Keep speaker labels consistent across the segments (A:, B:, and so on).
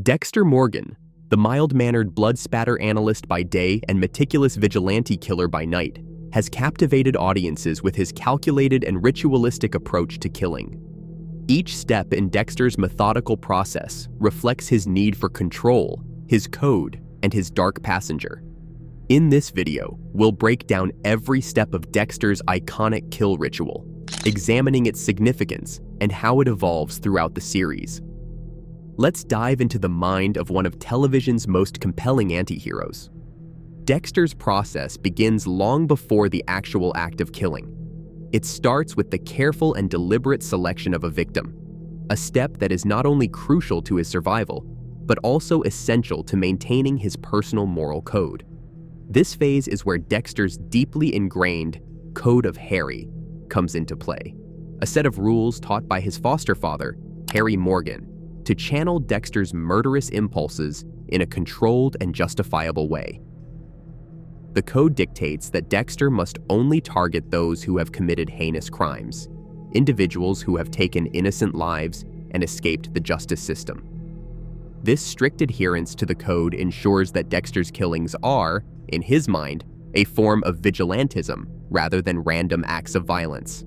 A: Dexter Morgan, the mild-mannered blood spatter analyst by day and meticulous vigilante killer by night, has captivated audiences with his calculated and ritualistic approach to killing. Each step in Dexter's methodical process reflects his need for control, his code, and his dark passenger. In this video, we'll break down every step of Dexter's iconic kill ritual, examining its significance and how it evolves throughout the series. Let's dive into the mind of one of television's most compelling anti-heroes. Dexter's process begins long before the actual act of killing. It starts with the careful and deliberate selection of a victim, a step that is not only crucial to his survival, but also essential to maintaining his personal moral code. This phase is where Dexter's deeply ingrained Code of Harry comes into play, a set of rules taught by his foster father, Harry Morgan, to channel Dexter's murderous impulses in a controlled and justifiable way. The code dictates that Dexter must only target those who have committed heinous crimes, individuals who have taken innocent lives and escaped the justice system. This strict adherence to the code ensures that Dexter's killings are, in his mind, a form of vigilantism rather than random acts of violence.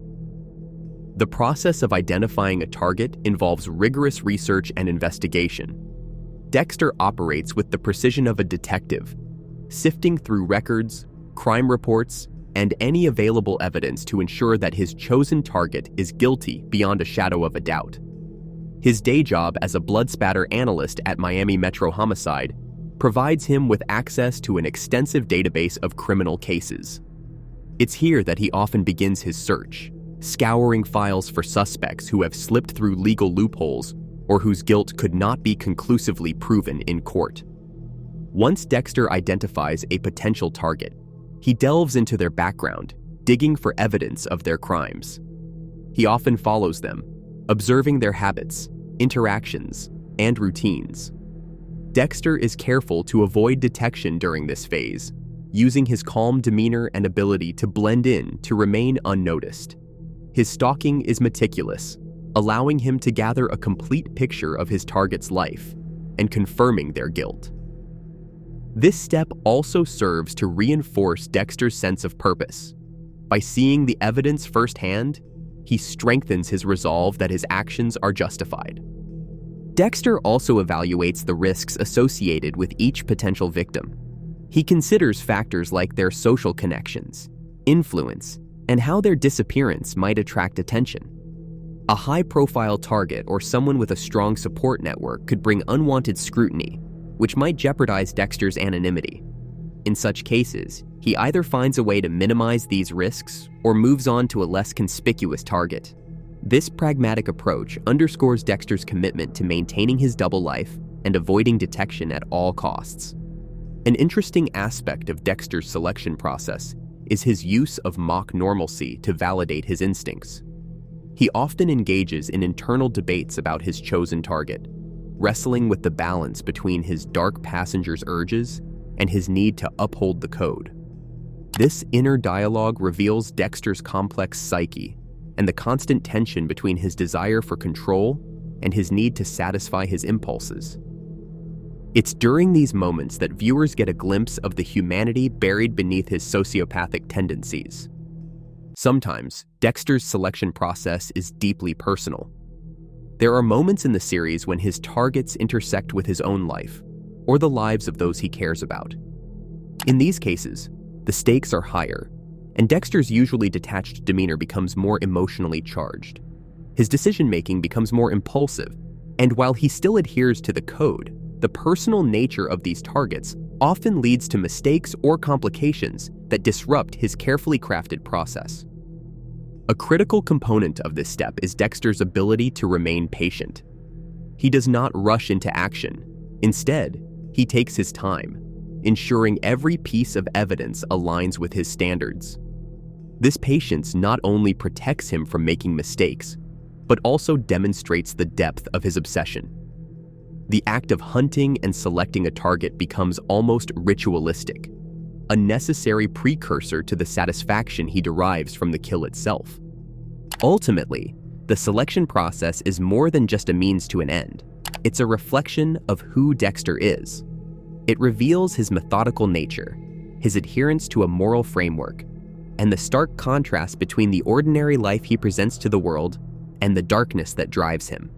A: The process of identifying a target involves rigorous research and investigation. Dexter operates with the precision of a detective, sifting through records, crime reports, and any available evidence to ensure that his chosen target is guilty beyond a shadow of a doubt. His day job as a blood spatter analyst at Miami Metro Homicide provides him with access to an extensive database of criminal cases. It's here that he often begins his search, scouring files for suspects who have slipped through legal loopholes or whose guilt could not be conclusively proven in court. Once Dexter identifies a potential target, he delves into their background, digging for evidence of their crimes. He often follows them, observing their habits, interactions, and routines. Dexter is careful to avoid detection during this phase, using his calm demeanor and ability to blend in to remain unnoticed. His stalking is meticulous, allowing him to gather a complete picture of his target's life and confirming their guilt. This step also serves to reinforce Dexter's sense of purpose. By seeing the evidence firsthand, he strengthens his resolve that his actions are justified. Dexter also evaluates the risks associated with each potential victim. He considers factors like their social connections, influence, and how their disappearance might attract attention. A high-profile target or someone with a strong support network could bring unwanted scrutiny, which might jeopardize Dexter's anonymity. In such cases, he either finds a way to minimize these risks or moves on to a less conspicuous target. This pragmatic approach underscores Dexter's commitment to maintaining his double life and avoiding detection at all costs. An interesting aspect of Dexter's selection process is his use of mock normalcy to validate his instincts. He often engages in internal debates about his chosen target, wrestling with the balance between his dark passenger's urges and his need to uphold the code. This inner dialogue reveals Dexter's complex psyche and the constant tension between his desire for control and his need to satisfy his impulses. It's during these moments that viewers get a glimpse of the humanity buried beneath his sociopathic tendencies. Sometimes, Dexter's selection process is deeply personal. There are moments in the series when his targets intersect with his own life, or the lives of those he cares about. In these cases, the stakes are higher, and Dexter's usually detached demeanor becomes more emotionally charged. His decision-making becomes more impulsive, and while he still adheres to the code, the personal nature of these targets often leads to mistakes or complications that disrupt his carefully crafted process. A critical component of this step is Dexter's ability to remain patient. He does not rush into action. Instead, he takes his time, ensuring every piece of evidence aligns with his standards. This patience not only protects him from making mistakes, but also demonstrates the depth of his obsession. The act of hunting and selecting a target becomes almost ritualistic, a necessary precursor to the satisfaction he derives from the kill itself. Ultimately, the selection process is more than just a means to an end. It's a reflection of who Dexter is. It reveals his methodical nature, his adherence to a moral framework, and the stark contrast between the ordinary life he presents to the world and the darkness that drives him.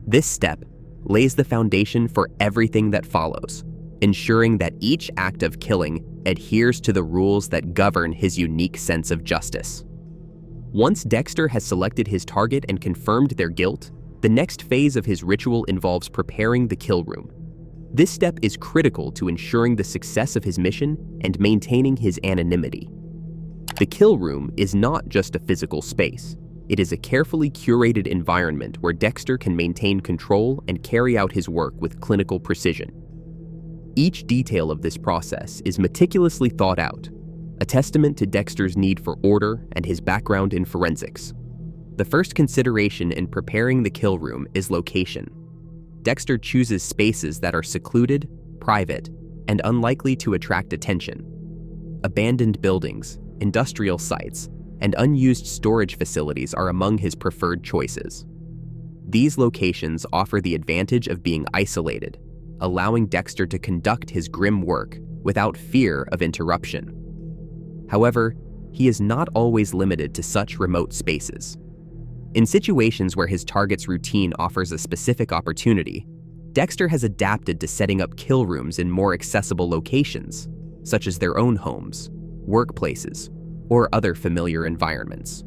A: This step lays the foundation for everything that follows, ensuring that each act of killing adheres to the rules that govern his unique sense of justice. Once Dexter has selected his target and confirmed their guilt, the next phase of his ritual involves preparing the kill room. This step is critical to ensuring the success of his mission and maintaining his anonymity. The kill room is not just a physical space. It is a carefully curated environment where Dexter can maintain control and carry out his work with clinical precision. Each detail of this process is meticulously thought out, a testament to Dexter's need for order and his background in forensics. The first consideration in preparing the kill room is location. Dexter chooses spaces that are secluded, private, and unlikely to attract attention. Abandoned buildings, industrial sites, and unused storage facilities are among his preferred choices. These locations offer the advantage of being isolated, allowing Dexter to conduct his grim work without fear of interruption. However, he is not always limited to such remote spaces. In situations where his target's routine offers a specific opportunity, Dexter has adapted to setting up kill rooms in more accessible locations, such as their own homes, workplaces, or other familiar environments.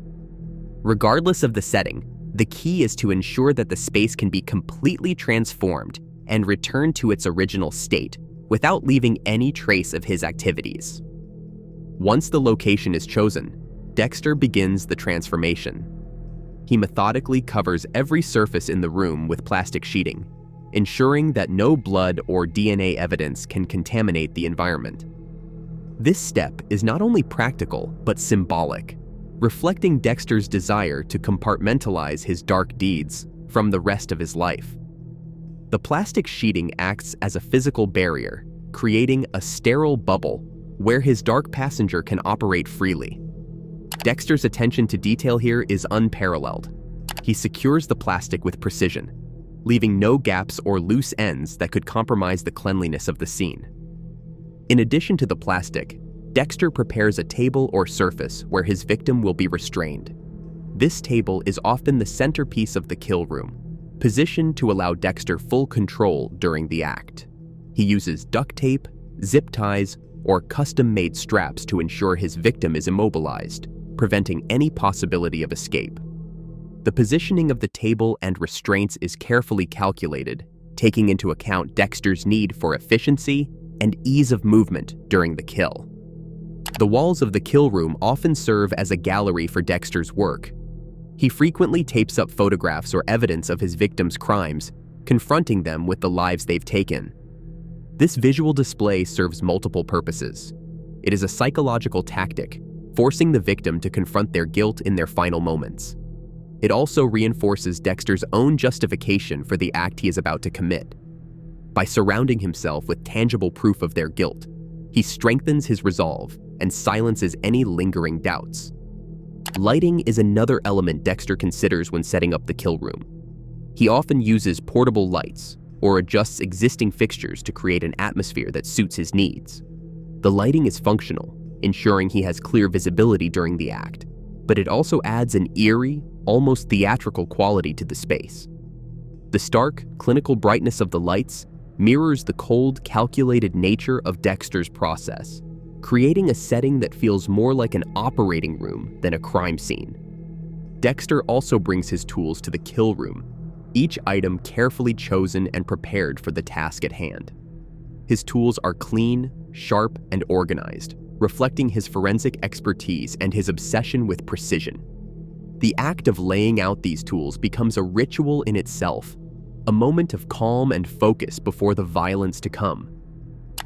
A: Regardless of the setting, the key is to ensure that the space can be completely transformed and returned to its original state without leaving any trace of his activities. Once the location is chosen, Dexter begins the transformation. He methodically covers every surface in the room with plastic sheeting, ensuring that no blood or DNA evidence can contaminate the environment. This step is not only practical, but symbolic, reflecting Dexter's desire to compartmentalize his dark deeds from the rest of his life. The plastic sheeting acts as a physical barrier, creating a sterile bubble where his dark passenger can operate freely. Dexter's attention to detail here is unparalleled. He secures the plastic with precision, leaving no gaps or loose ends that could compromise the cleanliness of the scene. In addition to the plastic, Dexter prepares a table or surface where his victim will be restrained. This table is often the centerpiece of the kill room, positioned to allow Dexter full control during the act. He uses duct tape, zip ties, or custom-made straps to ensure his victim is immobilized, preventing any possibility of escape. The positioning of the table and restraints is carefully calculated, taking into account Dexter's need for efficiency and ease of movement during the kill. The walls of the kill room often serve as a gallery for Dexter's work. He frequently tapes up photographs or evidence of his victims' crimes, confronting them with the lives they've taken. This visual display serves multiple purposes. It is a psychological tactic, forcing the victim to confront their guilt in their final moments. It also reinforces Dexter's own justification for the act he is about to commit. By surrounding himself with tangible proof of their guilt, he strengthens his resolve and silences any lingering doubts. Lighting is another element Dexter considers when setting up the kill room. He often uses portable lights or adjusts existing fixtures to create an atmosphere that suits his needs. The lighting is functional, ensuring he has clear visibility during the act, but it also adds an eerie, almost theatrical quality to the space. The stark, clinical brightness of the lights mirrors the cold, calculated nature of Dexter's process, creating a setting that feels more like an operating room than a crime scene. Dexter also brings his tools to the kill room, each item carefully chosen and prepared for the task at hand. His tools are clean, sharp, and organized, reflecting his forensic expertise and his obsession with precision. The act of laying out these tools becomes a ritual in itself, a moment of calm and focus before the violence to come.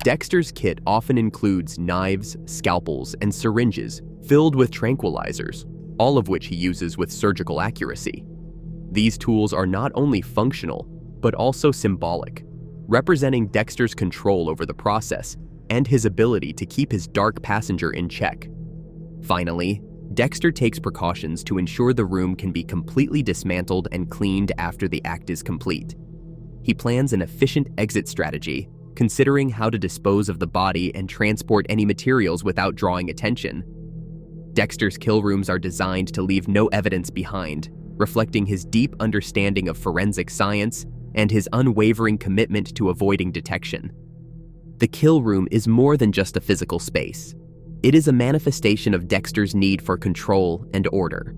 A: Dexter's kit often includes knives, scalpels, and syringes filled with tranquilizers, all of which he uses with surgical accuracy. These tools are not only functional, but also symbolic, representing Dexter's control over the process and his ability to keep his dark passenger in check. Finally, Dexter takes precautions to ensure the room can be completely dismantled and cleaned after the act is complete. He plans an efficient exit strategy, considering how to dispose of the body and transport any materials without drawing attention. Dexter's kill rooms are designed to leave no evidence behind, reflecting his deep understanding of forensic science and his unwavering commitment to avoiding detection. The kill room is more than just a physical space. It is a manifestation of Dexter's need for control and order.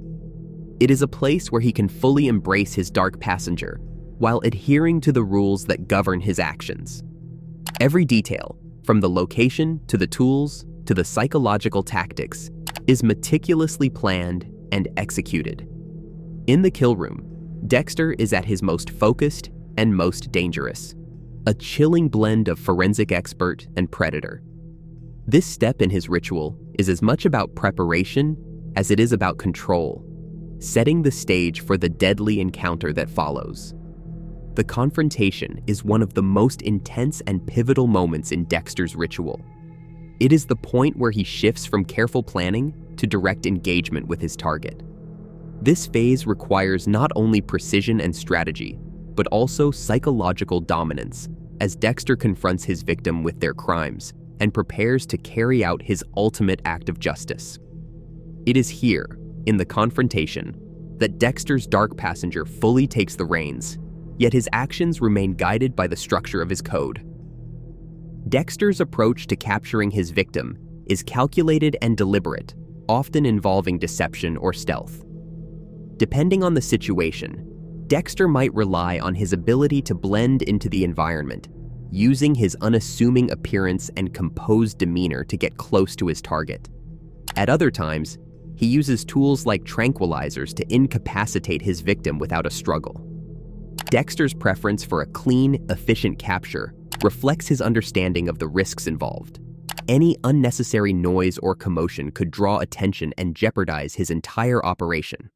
A: It is a place where he can fully embrace his dark passenger while adhering to the rules that govern his actions. Every detail, from the location to the tools to the psychological tactics, is meticulously planned and executed. In the kill room, Dexter is at his most focused and most dangerous, a chilling blend of forensic expert and predator. This step in his ritual is as much about preparation as it is about control, setting the stage for the deadly encounter that follows. The confrontation is one of the most intense and pivotal moments in Dexter's ritual. It is the point where he shifts from careful planning to direct engagement with his target. This phase requires not only precision and strategy, but also psychological dominance, as Dexter confronts his victim with their crimes and prepares to carry out his ultimate act of justice. It is here, in the confrontation, that Dexter's dark passenger fully takes the reins, yet his actions remain guided by the structure of his code. Dexter's approach to capturing his victim is calculated and deliberate, often involving deception or stealth. Depending on the situation, Dexter might rely on his ability to blend into the environment, using his unassuming appearance and composed demeanor to get close to his target. At other times, he uses tools like tranquilizers to incapacitate his victim without a struggle. Dexter's preference for a clean, efficient capture reflects his understanding of the risks involved. Any unnecessary noise or commotion could draw attention and jeopardize his entire operation.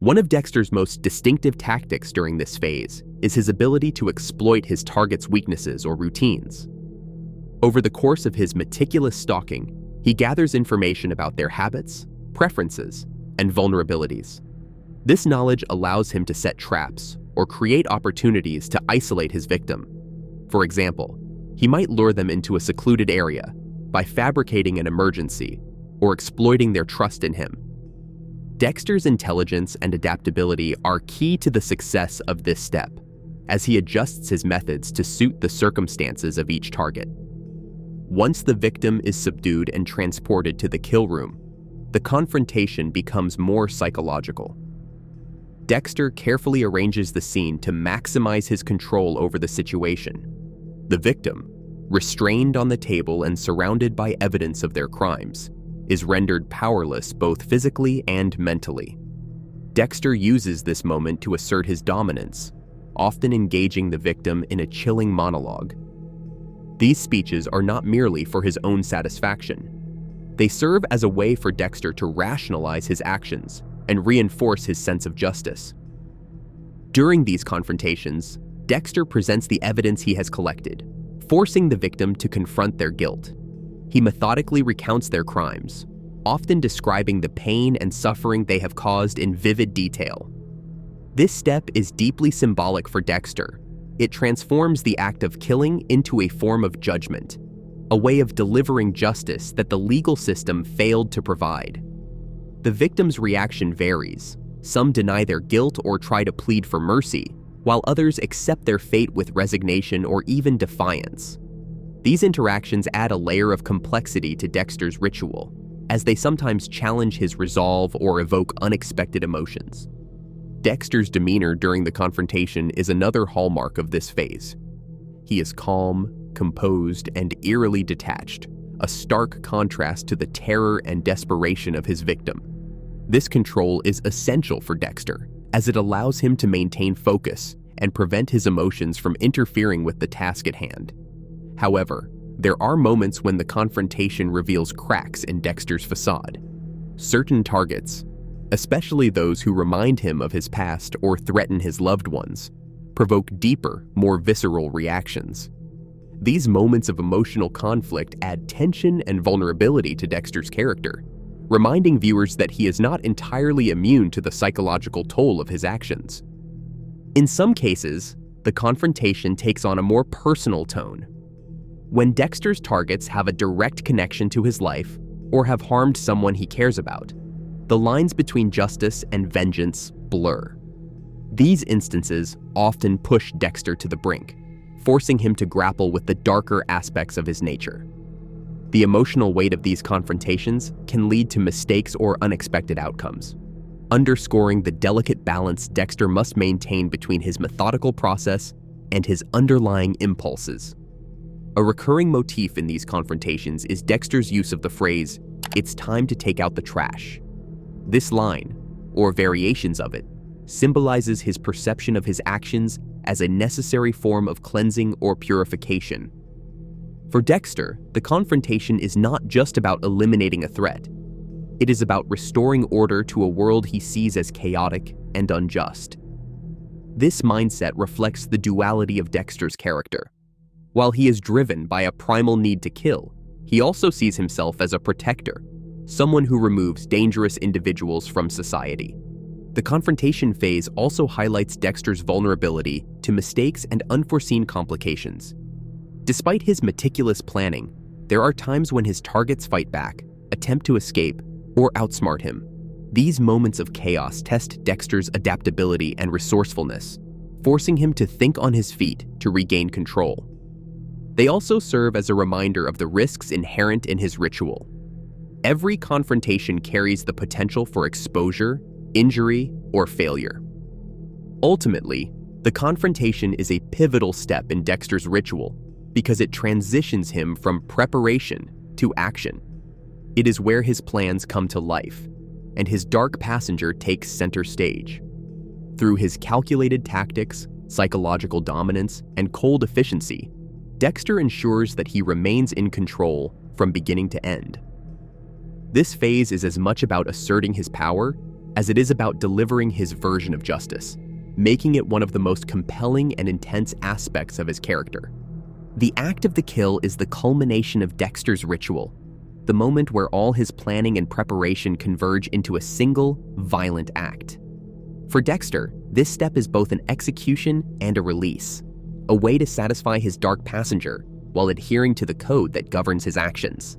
A: One of Dexter's most distinctive tactics during this phase is his ability to exploit his target's weaknesses or routines. Over the course of his meticulous stalking, he gathers information about their habits, preferences, and vulnerabilities. This knowledge allows him to set traps or create opportunities to isolate his victim. For example, he might lure them into a secluded area by fabricating an emergency or exploiting their trust in him. Dexter's intelligence and adaptability are key to the success of this step, as he adjusts his methods to suit the circumstances of each target. Once the victim is subdued and transported to the kill room, the confrontation becomes more psychological. Dexter carefully arranges the scene to maximize his control over the situation. The victim, restrained on the table and surrounded by evidence of their crimes, is rendered powerless both physically and mentally. Dexter uses this moment to assert his dominance, often engaging the victim in a chilling monologue. These speeches are not merely for his own satisfaction. They serve as a way for Dexter to rationalize his actions and reinforce his sense of justice. During these confrontations, Dexter presents the evidence he has collected, forcing the victim to confront their guilt. He methodically recounts their crimes, often describing the pain and suffering they have caused in vivid detail. This step is deeply symbolic for Dexter. It transforms the act of killing into a form of judgment, a way of delivering justice that the legal system failed to provide. The victim's reaction varies. Some deny their guilt or try to plead for mercy, while others accept their fate with resignation or even defiance. These interactions add a layer of complexity to Dexter's ritual, as they sometimes challenge his resolve or evoke unexpected emotions. Dexter's demeanor during the confrontation is another hallmark of this phase. He is calm, composed, and eerily detached, a stark contrast to the terror and desperation of his victim. This control is essential for Dexter, as it allows him to maintain focus and prevent his emotions from interfering with the task at hand. However, there are moments when the confrontation reveals cracks in Dexter's facade. Certain targets, especially those who remind him of his past or threaten his loved ones, provoke deeper, more visceral reactions. These moments of emotional conflict add tension and vulnerability to Dexter's character, reminding viewers that he is not entirely immune to the psychological toll of his actions. In some cases, the confrontation takes on a more personal tone. When Dexter's targets have a direct connection to his life or have harmed someone he cares about, the lines between justice and vengeance blur. These instances often push Dexter to the brink, forcing him to grapple with the darker aspects of his nature. The emotional weight of these confrontations can lead to mistakes or unexpected outcomes, underscoring the delicate balance Dexter must maintain between his methodical process and his underlying impulses. A recurring motif in these confrontations is Dexter's use of the phrase, "It's time to take out the trash." This line, or variations of it, symbolizes his perception of his actions as a necessary form of cleansing or purification. For Dexter, the confrontation is not just about eliminating a threat. It is about restoring order to a world he sees as chaotic and unjust. This mindset reflects the duality of Dexter's character. While he is driven by a primal need to kill, he also sees himself as a protector, someone who removes dangerous individuals from society. The confrontation phase also highlights Dexter's vulnerability to mistakes and unforeseen complications. Despite his meticulous planning, there are times when his targets fight back, attempt to escape, or outsmart him. These moments of chaos test Dexter's adaptability and resourcefulness, forcing him to think on his feet to regain control. They also serve as a reminder of the risks inherent in his ritual. Every confrontation carries the potential for exposure, injury, or failure. Ultimately, the confrontation is a pivotal step in Dexter's ritual because it transitions him from preparation to action. It is where his plans come to life, and his dark passenger takes center stage. Through his calculated tactics, psychological dominance, and cold efficiency, Dexter ensures that he remains in control from beginning to end. This phase is as much about asserting his power as it is about delivering his version of justice, making it one of the most compelling and intense aspects of his character. The act of the kill is the culmination of Dexter's ritual, the moment where all his planning and preparation converge into a single, violent act. For Dexter, this step is both an execution and a release, a way to satisfy his dark passenger while adhering to the code that governs his actions.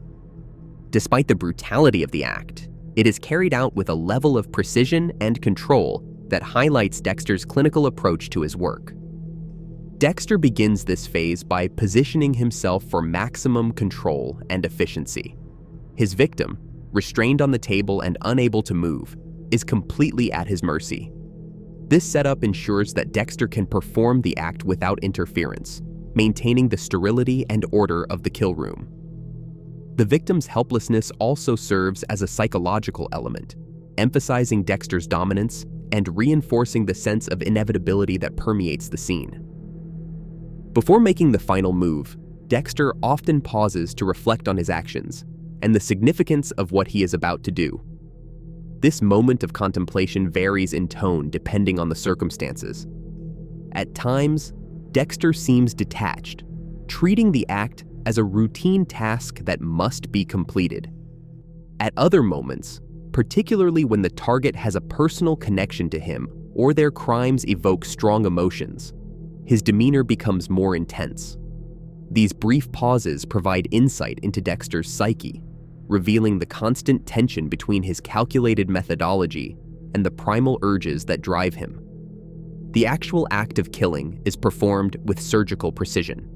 A: Despite the brutality of the act, it is carried out with a level of precision and control that highlights Dexter's clinical approach to his work. Dexter begins this phase by positioning himself for maximum control and efficiency. His victim, restrained on the table and unable to move, is completely at his mercy. This setup ensures that Dexter can perform the act without interference, maintaining the sterility and order of the kill room. The victim's helplessness also serves as a psychological element, emphasizing Dexter's dominance and reinforcing the sense of inevitability that permeates the scene. Before making the final move, Dexter often pauses to reflect on his actions and the significance of what he is about to do. This moment of contemplation varies in tone depending on the circumstances. At times, Dexter seems detached, treating the act as a routine task that must be completed. At other moments, particularly when the target has a personal connection to him or their crimes evoke strong emotions, his demeanor becomes more intense. These brief pauses provide insight into Dexter's psyche, revealing the constant tension between his calculated methodology and the primal urges that drive him. The actual act of killing is performed with surgical precision.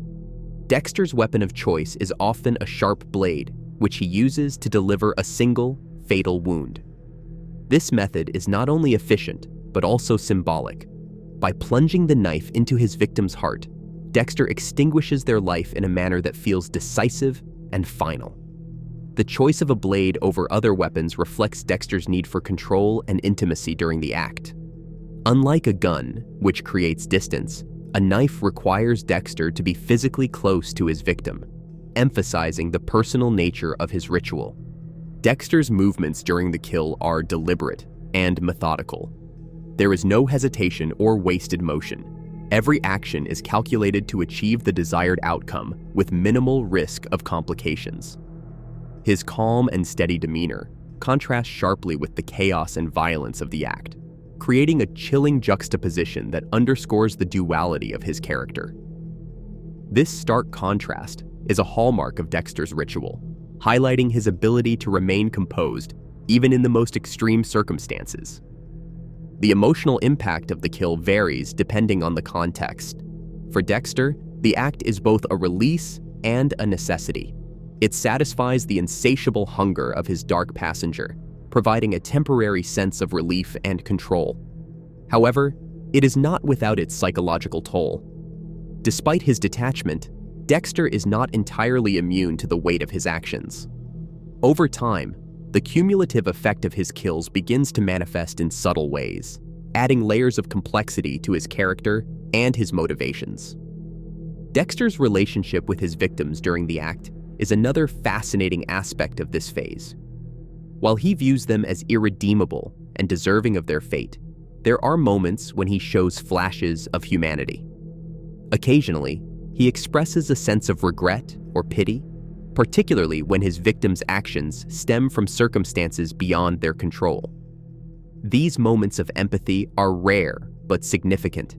A: Dexter's weapon of choice is often a sharp blade, which he uses to deliver a single, fatal wound. This method is not only efficient, but also symbolic. By plunging the knife into his victim's heart, Dexter extinguishes their life in a manner that feels decisive and final. The choice of a blade over other weapons reflects Dexter's need for control and intimacy during the act. Unlike a gun, which creates distance, a knife requires Dexter to be physically close to his victim, emphasizing the personal nature of his ritual. Dexter's movements during the kill are deliberate and methodical. There is no hesitation or wasted motion. Every action is calculated to achieve the desired outcome with minimal risk of complications. His calm and steady demeanor contrasts sharply with the chaos and violence of the act, creating a chilling juxtaposition that underscores the duality of his character. This stark contrast is a hallmark of Dexter's ritual, highlighting his ability to remain composed even in the most extreme circumstances. The emotional impact of the kill varies depending on the context. For Dexter, the act is both a release and a necessity. It satisfies the insatiable hunger of his dark passenger, providing a temporary sense of relief and control. However, it is not without its psychological toll. Despite his detachment, Dexter is not entirely immune to the weight of his actions. Over time, the cumulative effect of his kills begins to manifest in subtle ways, adding layers of complexity to his character and his motivations. Dexter's relationship with his victims during the act is another fascinating aspect of this phase. While he views them as irredeemable and deserving of their fate, there are moments when he shows flashes of humanity. Occasionally, he expresses a sense of regret or pity, particularly when his victims' actions stem from circumstances beyond their control. These moments of empathy are rare but significant,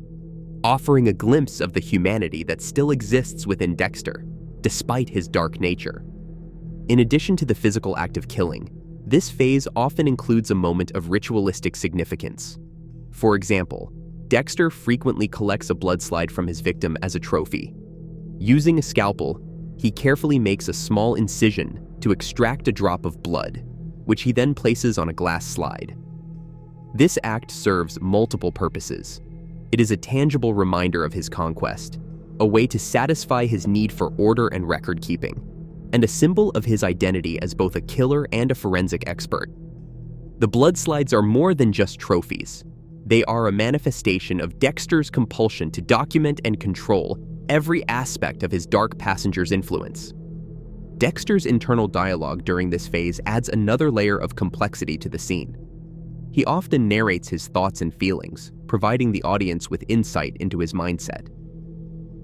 A: offering a glimpse of the humanity that still exists within Dexter, despite his dark nature. In addition to the physical act of killing, this phase often includes a moment of ritualistic significance. For example, Dexter frequently collects a bloodslide from his victim as a trophy. Using a scalpel, he carefully makes a small incision to extract a drop of blood, which he then places on a glass slide. This act serves multiple purposes. It is a tangible reminder of his conquest, a way to satisfy his need for order and record-keeping, and a symbol of his identity as both a killer and a forensic expert. The bloodslides are more than just trophies. They are a manifestation of Dexter's compulsion to document and control every aspect of his dark passenger's influence. Dexter's internal dialogue during this phase adds another layer of complexity to the scene. He often narrates his thoughts and feelings, providing the audience with insight into his mindset.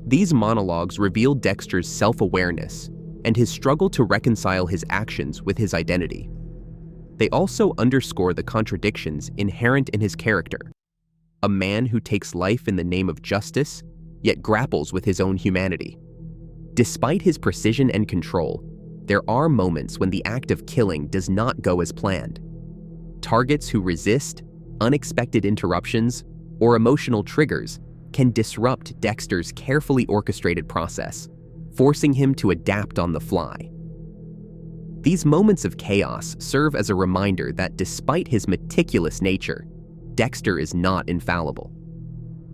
A: These monologues reveal Dexter's self-awareness and his struggle to reconcile his actions with his identity. They also underscore the contradictions inherent in his character, a man who takes life in the name of justice, yet grapples with his own humanity. Despite his precision and control, there are moments when the act of killing does not go as planned. Targets who resist, unexpected interruptions, or emotional triggers can disrupt Dexter's carefully orchestrated process, forcing him to adapt on the fly. These moments of chaos serve as a reminder that despite his meticulous nature, Dexter is not infallible.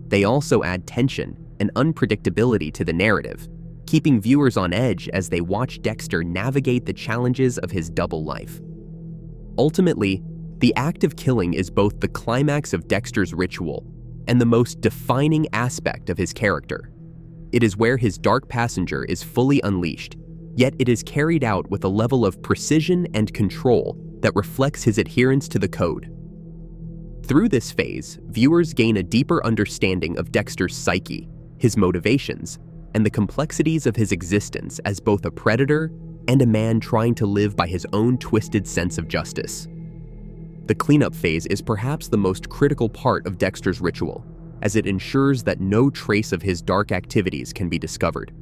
A: They also add tension and unpredictability to the narrative, keeping viewers on edge as they watch Dexter navigate the challenges of his double life. Ultimately, the act of killing is both the climax of Dexter's ritual and the most defining aspect of his character. It is where his dark passenger is fully unleashed, yet it is carried out with a level of precision and control that reflects his adherence to the code. Through this phase, viewers gain a deeper understanding of Dexter's psyche, his motivations, and the complexities of his existence as both a predator and a man trying to live by his own twisted sense of justice. The cleanup phase is perhaps the most critical part of Dexter's ritual, as it ensures that no trace of his dark activities can be discovered.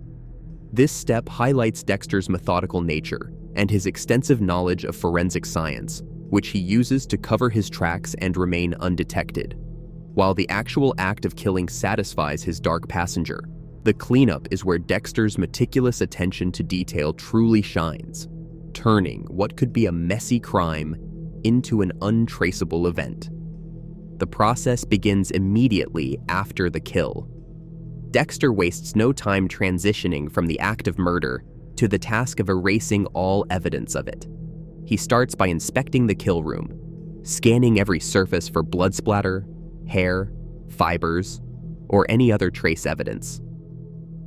A: This step highlights Dexter's methodical nature and his extensive knowledge of forensic science, which he uses to cover his tracks and remain undetected. While the actual act of killing satisfies his dark passenger, the cleanup is where Dexter's meticulous attention to detail truly shines, turning what could be a messy crime into an untraceable event. The process begins immediately after the kill. Dexter wastes no time transitioning from the act of murder to the task of erasing all evidence of it. He starts by inspecting the kill room, scanning every surface for blood splatter, hair, fibers, or any other trace evidence.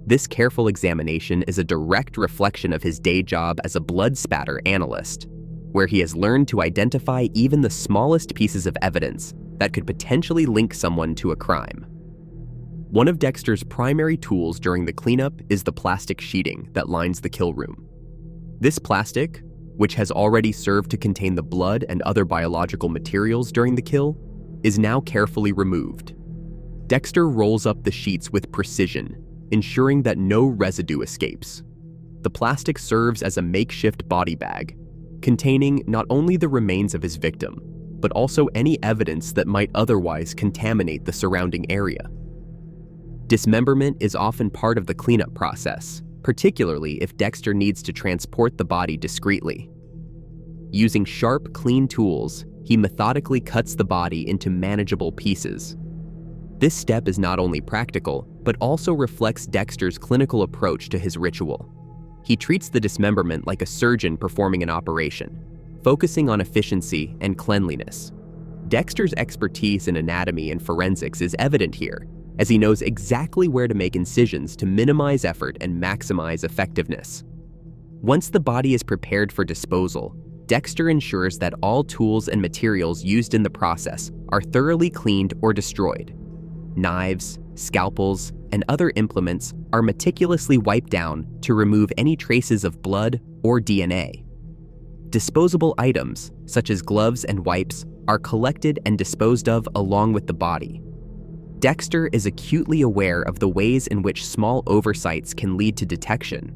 A: This careful examination is a direct reflection of his day job as a blood spatter analyst, where he has learned to identify even the smallest pieces of evidence that could potentially link someone to a crime. One of Dexter's primary tools during the cleanup is the plastic sheeting that lines the kill room. This plastic, which has already served to contain the blood and other biological materials during the kill, is now carefully removed. Dexter rolls up the sheets with precision, ensuring that no residue escapes. The plastic serves as a makeshift body bag, containing not only the remains of his victim, but also any evidence that might otherwise contaminate the surrounding area. Dismemberment is often part of the cleanup process, particularly if Dexter needs to transport the body discreetly. Using sharp, clean tools, he methodically cuts the body into manageable pieces. This step is not only practical, but also reflects Dexter's clinical approach to his ritual. He treats the dismemberment like a surgeon performing an operation, focusing on efficiency and cleanliness. Dexter's expertise in anatomy and forensics is evident here, as he knows exactly where to make incisions to minimize effort and maximize effectiveness. Once the body is prepared for disposal, Dexter ensures that all tools and materials used in the process are thoroughly cleaned or destroyed. Knives, scalpels, and other implements are meticulously wiped down to remove any traces of blood or DNA. Disposable items, such as gloves and wipes, are collected and disposed of along with the body. Dexter is acutely aware of the ways in which small oversights can lead to detection,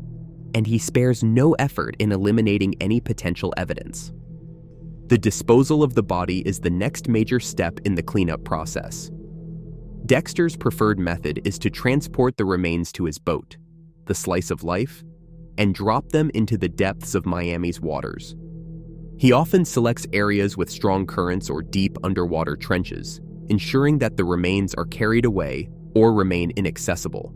A: and he spares no effort in eliminating any potential evidence. The disposal of the body is the next major step in the cleanup process. Dexter's preferred method is to transport the remains to his boat, the Slice of Life, and drop them into the depths of Miami's waters. He often selects areas with strong currents or deep underwater trenches, ensuring that the remains are carried away or remain inaccessible.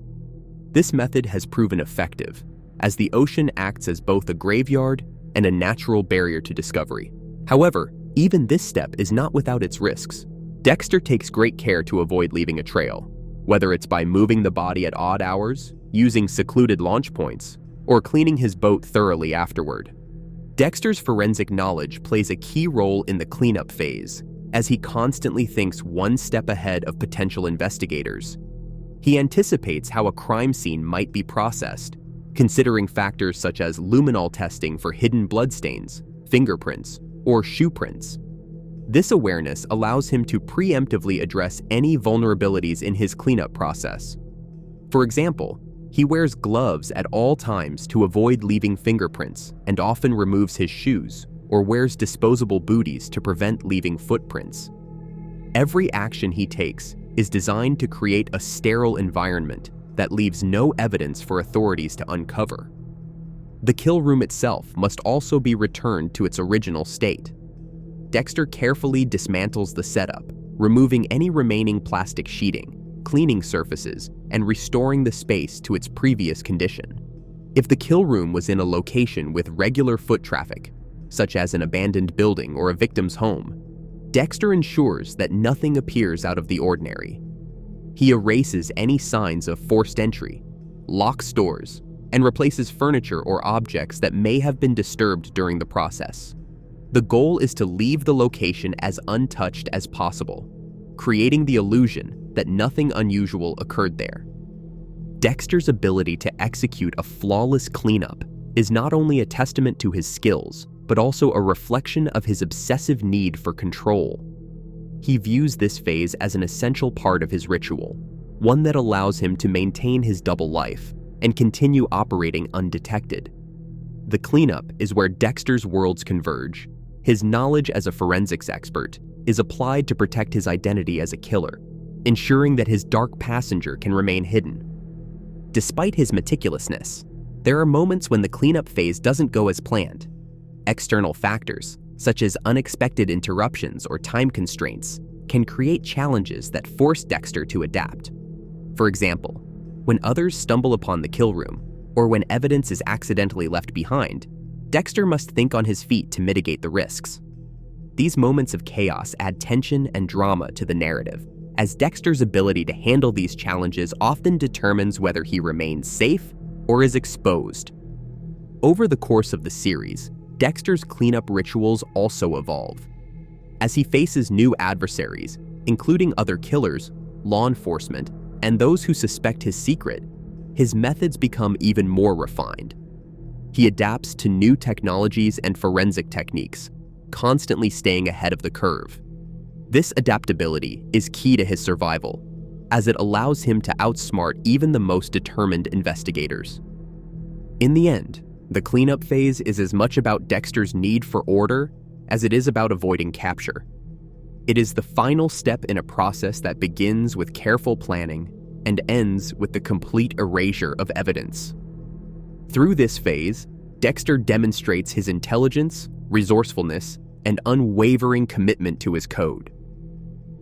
A: This method has proven effective, as the ocean acts as both a graveyard and a natural barrier to discovery. However, even this step is not without its risks. Dexter takes great care to avoid leaving a trail, whether it's by moving the body at odd hours, using secluded launch points, or cleaning his boat thoroughly afterward. Dexter's forensic knowledge plays a key role in the cleanup phase, as he constantly thinks one step ahead of potential investigators. He anticipates how a crime scene might be processed, considering factors such as luminol testing for hidden bloodstains, fingerprints, or shoe prints. This awareness allows him to preemptively address any vulnerabilities in his cleanup process. For example, he wears gloves at all times to avoid leaving fingerprints and often removes his shoes or wears disposable booties to prevent leaving footprints. Every action he takes is designed to create a sterile environment that leaves no evidence for authorities to uncover. The kill room itself must also be returned to its original state. Dexter carefully dismantles the setup, removing any remaining plastic sheeting, cleaning surfaces, and restoring the space to its previous condition. If the kill room was in a location with regular foot traffic, such as an abandoned building or a victim's home, Dexter ensures that nothing appears out of the ordinary. He erases any signs of forced entry, locks doors, and replaces furniture or objects that may have been disturbed during the process. The goal is to leave the location as untouched as possible, creating the illusion that nothing unusual occurred there. Dexter's ability to execute a flawless cleanup is not only a testament to his skills, but also a reflection of his obsessive need for control. He views this phase as an essential part of his ritual, one that allows him to maintain his double life and continue operating undetected. The cleanup is where Dexter's worlds converge. His knowledge as a forensics expert is applied to protect his identity as a killer, ensuring that his dark passenger can remain hidden. Despite his meticulousness, there are moments when the cleanup phase doesn't go as planned. External factors, such as unexpected interruptions or time constraints, can create challenges that force Dexter to adapt. For example, when others stumble upon the kill room, or when evidence is accidentally left behind, Dexter must think on his feet to mitigate the risks. These moments of chaos add tension and drama to the narrative, as Dexter's ability to handle these challenges often determines whether he remains safe or is exposed. Over the course of the series, Dexter's cleanup rituals also evolve. As he faces new adversaries, including other killers, law enforcement, and those who suspect his secret, his methods become even more refined. He adapts to new technologies and forensic techniques, constantly staying ahead of the curve. This adaptability is key to his survival, as it allows him to outsmart even the most determined investigators. In the end, the cleanup phase is as much about Dexter's need for order as it is about avoiding capture. It is the final step in a process that begins with careful planning and ends with the complete erasure of evidence. Through this phase, Dexter demonstrates his intelligence, resourcefulness, and unwavering commitment to his code.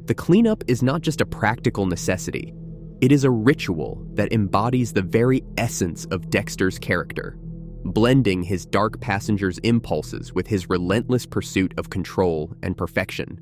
A: The cleanup is not just a practical necessity, it is a ritual that embodies the very essence of Dexter's character, blending his dark passenger's impulses with his relentless pursuit of control and perfection.